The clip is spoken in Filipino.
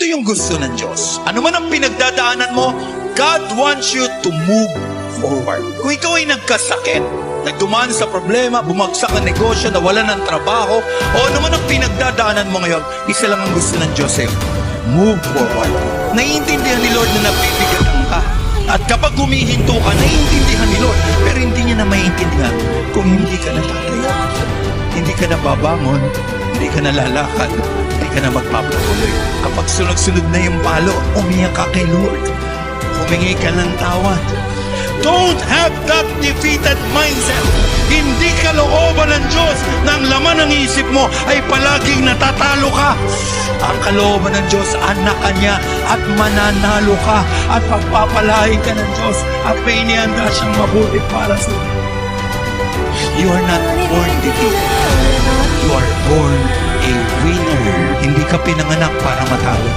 yung gusto ng Diyos. Ano man ang pinagdadaanan mo, God wants you to move forward. Kung ikaw ay nagkasakit, nagdumaan sa problema, bumagsak ang negosyo, nawalan ng trabaho, o ano man ang pinagdadaanan mo ngayon, isa lang ang gusto ng Diyos sa'yo. Move forward. Naiintindihan ni Lord na napipigatan ka. At kapag humihinto ka, naiintindihan ni Lord. Pero hindi niya na maiintindihan kung hindi ka natatayo. Hindi ka na babangon, hindi ka na lalakad, hindi ka na magpapatuloy. Kapag sunod-sunod na yung palo, umiyak ka kay Lord. Humingi ka ng tawad. Don't have that defeated mindset. Hindi kalooban ng Diyos na ang laman ng isip mo ay palaging natatalo ka. Ang kalooban ng Diyos, anak ka niya at mananalo ka at pagpapalain ka ng Diyos at may inihanda siyang mabuti para sa iyo. You are not born defeated. You are born a winner. Hindi ka pinanganak para matalo.